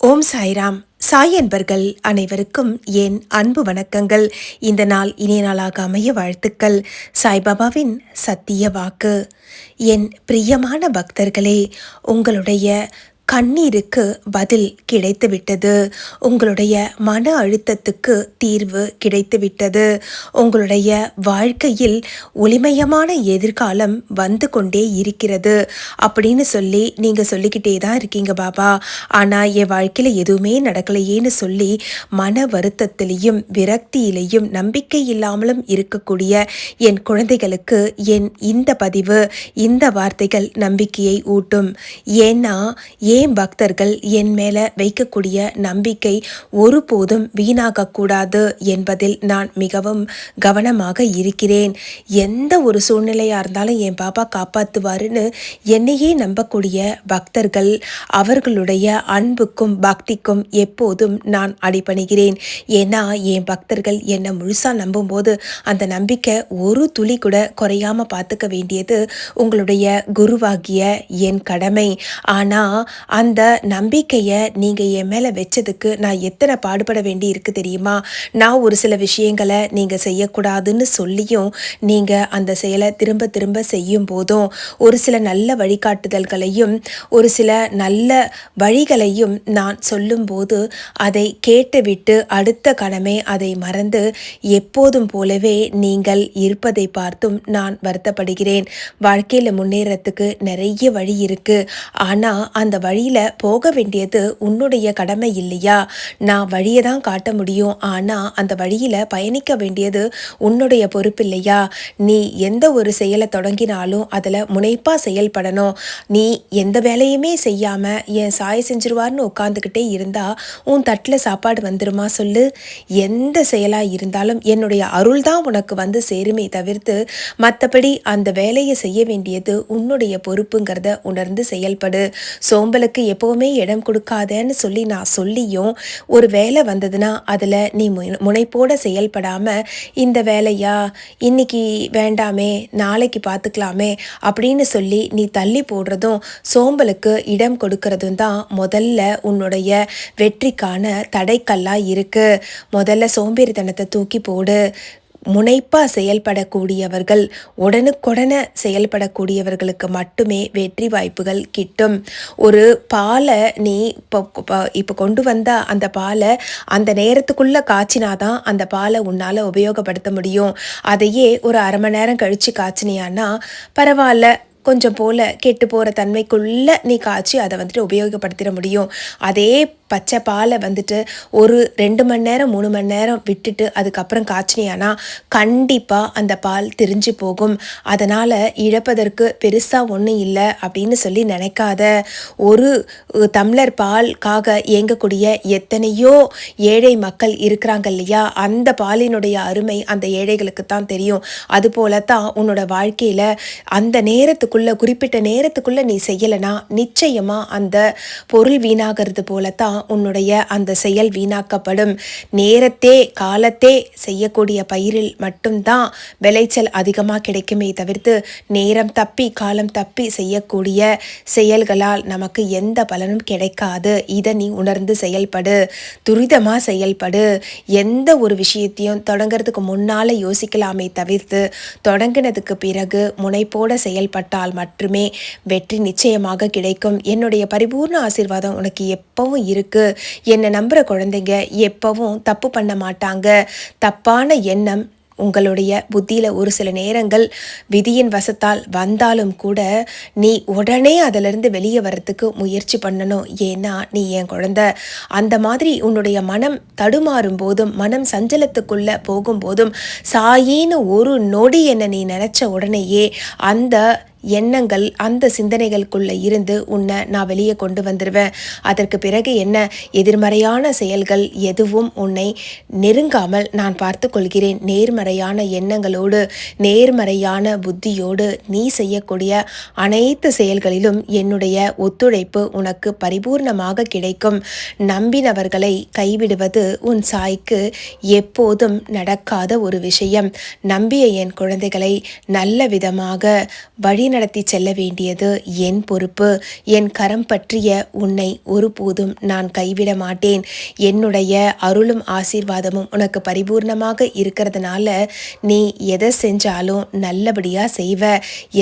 ஓம் சாய்ராம். சாய் அன்பர்கள் அனைவருக்கும் என் அன்பு வணக்கங்கள். இந்த நாள் இனிய நாளாக அமைய வாழ்த்துக்கள். சாய்பாபாவின் சத்திய வாக்கு. என் பிரியமான பக்தர்களே, உங்களுடைய கண்ணீருக்கு பதில் கிடைத்துவிட்டது. உங்களுடைய மன அழுத்தத்துக்கு தீர்வு கிடைத்துவிட்டது. உங்களுடைய வாழ்க்கையில் ஒளிமயமான எதிர்காலம் வந்து கொண்டே இருக்கிறது அப்படின்னு சொல்லி நீங்கள் சொல்லிக்கிட்டே தான் இருக்கீங்க பாபா. ஆனால் என் வாழ்க்கையில் எதுவுமே நடக்கலையேன்னு சொல்லி மன வருத்தத்திலையும் விரக்தியிலையும் நம்பிக்கை இல்லாமலும் இருக்கக்கூடிய என் குழந்தைகளுக்கு என் இந்த பதிவு, இந்த வார்த்தைகள் நம்பிக்கையை ஊட்டும். ஏன்னா ஏன் பக்தர்கள் என் மேலே வைக்கக்கூடிய நம்பிக்கை ஒருபோதும் வீணாகக்கூடாது என்பதில் நான் மிகவும் கவனமாக இருக்கிறேன். எந்த ஒரு சூழ்நிலையாக இருந்தாலும் என் பாபா காப்பாற்றுவாருன்னு என்னையே நம்பக்கூடிய பக்தர்கள், அவர்களுடைய அன்புக்கும் பக்திக்கும் எப்போதும் நான் அடிபணிகிறேன். ஏன்னா என் பக்தர்கள் என்னை முழுசாக நம்பும்போது அந்த நம்பிக்கை ஒரு துளி கூட குறையாமல் பார்த்துக்க வேண்டியது உங்களுடைய குருவாகிய என் கடமை. ஆனால் அந்த நம்பிக்கையை நீங்கள் என் மேலே வச்சதுக்கு நான் எத்தனை பாடுபட வேண்டி இருக்குது தெரியுமா? நான் ஒரு சில விஷயங்களை நீங்கள் செய்யக்கூடாதுன்னு சொல்லியும் நீங்கள் அந்த செயலை திரும்ப திரும்ப செய்யும் போதும், ஒரு சில நல்ல வழிகாட்டுதல்களையும் ஒரு சில நல்ல வழிகளையும் நான் சொல்லும்போது அதை கேட்டுவிட்டு அடுத்த கணமே அதை மறந்து எப்போதும் போலவே நீங்கள் இருப்பதை பார்த்தும் நான் வருத்தப்படுகிறேன். வாழ்க்கையில் முன்னேறத்துக்கு நிறைய வழி இருக்குது. ஆனால் அந்த வழியில் போக வேண்டியது உன்னுடைய கடமை இல்லையா? நான் வழியை தான் காட்ட முடியும், ஆனால் அந்த வழியில் பயணிக்க வேண்டியது உன்னுடைய பொறுப்பு இல்லையா? நீ எந்த ஒரு செயலை தொடங்கினாலும் அதில் முனைப்பாக செயல்படணும். நீ எந்த வேலையுமே செய்யாமல் என் சாய் செஞ்சிருவார்னு உட்காந்துக்கிட்டே இருந்தால் உன் தட்டில் சாப்பாடு வந்துருமா சொல்லு? எந்த செயலாக இருந்தாலும் என்னுடைய அருள் தான் உனக்கு வந்து சேருமே தவிர்த்து மற்றபடி அந்த வேலையை செய்ய வேண்டியது உன்னுடைய பொறுப்புங்கிறத உணர்ந்து செயல்படு. சோம்பலுக்கு எப்போவுமே இடம் கொடுக்காதேன்னு சொல்லி நான் சொல்லியும் ஒரு வேலை வந்ததுன்னா அதில் நீ முனைப்போட செயல்படாமல் இந்த வேலையா இன்னைக்கு வேண்டாமே நாளைக்கு பார்த்துக்கலாமே அப்படின்னு சொல்லி நீ தள்ளி போடுறதும் சோம்பலுக்கு இடம் கொடுக்கறதும் தான் முதல்ல உன்னுடைய வெற்றிக்கான தடைக்கல்லாக இருக்குது. முதல்ல சோம்பேறித்தனத்தை தூக்கி போடு. முனைப்பாக செயல்படக்கூடியவர்கள், உடனுக்குடனே செயல்படக்கூடியவர்களுக்கு மட்டுமே வெற்றி வாய்ப்புகள் கிட்டும். ஒரு பாலை நீ இப்போ கொண்டு வந்த அந்த பாலை அந்த நேரத்துக்குள்ளே காய்ச்சினாதான் அந்த பாலை உன்னால் உபயோகப்படுத்த முடியும். அதையே ஒரு அரை மணி நேரம் கழித்து காய்ச்சினியான்னா பரவாயில்ல, கொஞ்சம் போல் கெட்டு போகிற தன்மைக்குள்ளே நீ காய்ச்சி அதை வந்துட்டு உபயோகப்படுத்திட முடியும். அதே பச்சை பாலை வந்துட்டு ஒரு 2 மணி நேரம் 3 மணி நேரம் விட்டுட்டு அதுக்கப்புறம் காய்ச்சினியானா கண்டிப்பாக அந்த பால் திரிஞ்சு போகும். அதனால் இழப்பதற்கு பெருசாக ஒன்றும் இல்லை அப்படின்னு சொல்லி நினைக்காத. ஒரு டம்ளர் பாலுக்காக இயங்கக்கூடிய எத்தனையோ ஏழை மக்கள் இருக்கிறாங்க இல்லையா? அந்த பாலினுடைய அருமை அந்த ஏழைகளுக்கு தான் தெரியும். அதுபோல தான் உன்னோட வாழ்க்கையில் அந்த நேரத்துக்குள்ளே, குறிப்பிட்ட நேரத்துக்குள்ளே நீ செய்யலைனா நிச்சயமாக அந்த பொருள் வீணாகிறது போல தான் உன்னுடைய அந்த செயல் வீணாக்கப்படும். நேரத்தே காலத்தே செய்யக்கூடிய பயிரில் மட்டும்தான் விளைச்சல் அதிகமாக கிடைக்குமே தவிர்த்து நேரம் தப்பி காலம் தப்பி செய்யக்கூடிய செயல்களால் நமக்கு எந்த பலனும் கிடைக்காது. இதை நீ உணர்ந்து செயல்படு. துரிதமாக செயல்படு. எந்த ஒரு விஷயத்தையும் தொடங்கிறதுக்கு முன்னால் யோசிக்கலாமே தவிர்த்து தொடங்கினதுக்கு பிறகு முனைப்போட செயல்பட்டால் மட்டுமே வெற்றி நிச்சயமாக கிடைக்கும். என்னுடைய பரிபூர்ண ஆசீர்வாதம் உனக்கு எப்பவும் இருக்கு. என்னை நம்புகிற குழந்தைங்க எப்பவும் தப்பு பண்ண மாட்டாங்க. தப்பான எண்ணம் உங்களுடைய புத்தியில் ஒரு சில நேரங்கள் விதியின் வசத்தால் வந்தாலும் கூட நீ உடனே அதிலிருந்து வெளியே வர்றதுக்கு முயற்சி பண்ணணும். ஏன்னா நீ என் குழந்தை. அந்த மாதிரி உன்னுடைய மனம் தடுமாறும் போதும், மனம் சஞ்சலத்துக்குள்ளே போகும்போதும் சாயின்னு ஒரு நொடி என்னை நீ நினச்ச உடனேயே அந்த எண்ணங்கள், அந்த சிந்தனைகளுக்குள்ளே இருந்து உன்னை நான் வெளியே கொண்டு வந்துடுவேன். அதற்கு பிறகு என்ன, எதிர்மறையான செயல்கள் எதுவும் உன்னை நெருங்காமல் நான் பார்த்து கொள்கிறேன். நேர்மறையான எண்ணங்களோடு நேர்மறையான புத்தியோடு நீ செய்யக்கூடிய அனைத்து செயல்களிலும் என்னுடைய ஒத்துழைப்பு உனக்கு பரிபூர்ணமாக கிடைக்கும். நம்பினவர்களை கைவிடுவது உன் சாய்க்கு எப்போதும் நடக்காத ஒரு விஷயம். நம்பிய என் குழந்தைகளை நல்ல விதமாக வழி வழிநடத்தி செல்ல வேண்டியது என் பொறுப்பு. என் கரம் பற்றிய உன்னை ஒருபோதும் நான் கைவிட மாட்டேன். என்னுடைய அருளும் ஆசீர்வாதமும் உனக்கு பரிபூர்ணமாக இருக்கிறதுனால நீ எதை செஞ்சாலும் நல்லபடியா செய்வ.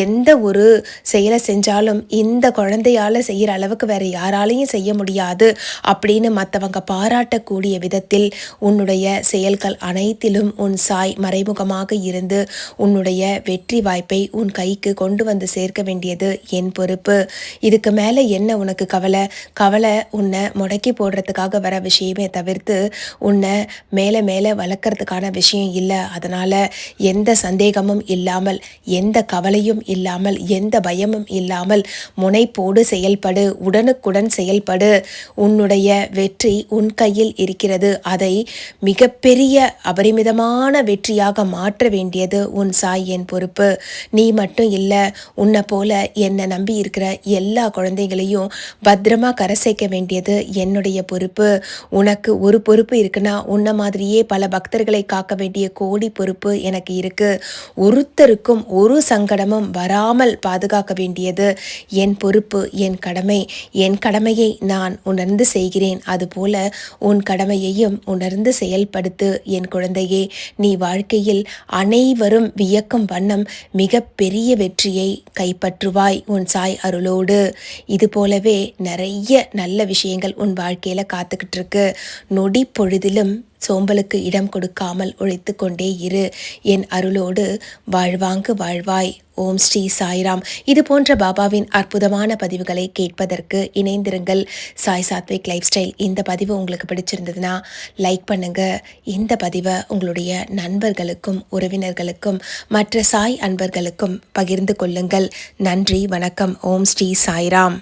எந்த ஒரு செயலை செஞ்சாலும் இந்த குழந்தையால செய்கிற அளவுக்கு வேற யாராலையும் செய்ய முடியாது அப்படின்னு மற்றவங்க பாராட்டக்கூடிய விதத்தில் உன்னுடைய செயல்கள் அனைத்திலும் உன் சாய் மறைமுகமாக இருந்து உன்னுடைய வெற்றி வாய்ப்பை உன் கைக்கு கொண்டு வந்து சேர்க்க வேண்டியது என் பொறுப்பு. இதுக்கு மேலே என்ன உனக்கு கவலை? கவலை உன்னை முடக்கி போடுறதுக்காக வர விஷயமே தவிர்த்து உன்னை மேலே மேலே வளர்க்கறதுக்கான விஷயம் இல்லை. அதனால் எந்த சந்தேகமும் இல்லாமல், எந்த கவலையும் இல்லாமல், எந்த பயமும் இல்லாமல் முனைப்போடு செயல்படு. உடனுக்குடன் செயல்படு. உன்னுடைய வெற்றி உன் கையில் இருக்கிறது. அதை மிகப்பெரிய அபரிமிதமான வெற்றியாக மாற்ற வேண்டியது உன் சாய் என் பொறுப்பு. நீ மட்டும் இல்லை, உன்னை போல என்னை நம்பி இருக்கிற எல்லா குழந்தைகளையும் பத்திரமா கரை சேர்க்க வேண்டியது என்னுடைய பொறுப்பு. உனக்கு ஒரு பொறுப்பு இருக்குன்னா உன்னை மாதிரியே பல பக்தர்களை காக்க வேண்டிய கோடி பொறுப்பு எனக்கு இருக்கு. ஒருத்தருக்கும் ஒரு சங்கடமும் வராமல் பாதுகாக்க வேண்டியது என் பொறுப்பு, என் கடமை. என் கடமையை நான் உணர்ந்து செய்கிறேன். அதுபோல உன் கடமையையும் உணர்ந்து செயல்படுத்து என் குழந்தையே. நீ வாழ்க்கையில் அனைவரும் வியக்கும் வண்ணம் மிக பெரிய வெற்றியை கைப்பற்றுவாய் உன் சாய் அருளோடு. இது போலவே நிறைய நல்ல விஷயங்கள் உன் வாழ்க்கையில காத்துக்கிட்டு இருக்கு. நொடி பொழுதிலும் சோம்பலுக்கு இடம் கொடுக்காமல் உழைத்து கொண்டே இரு. என் அருளோடு வாழ்வாங்கு வாழ்வாய். ஓம் ஸ்ரீ சாய்ராம். இது போன்ற பாபாவின் அற்புதமான பதிவுகளை கேட்பதற்கு இணைந்திருங்கள். Sai Satwik life style. இந்த பதிவு உங்களுக்கு பிடிச்சிருந்ததுன்னா லைக் பண்ணுங்க. இந்த பதிவை உங்களுடைய நண்பர்களுக்கும் உறவினர்களுக்கும் மற்ற சாய் அன்பர்களுக்கும் பகிர்ந்து கொள்ளுங்கள். நன்றி, வணக்கம். ஓம் ஸ்ரீ சாய்ராம்.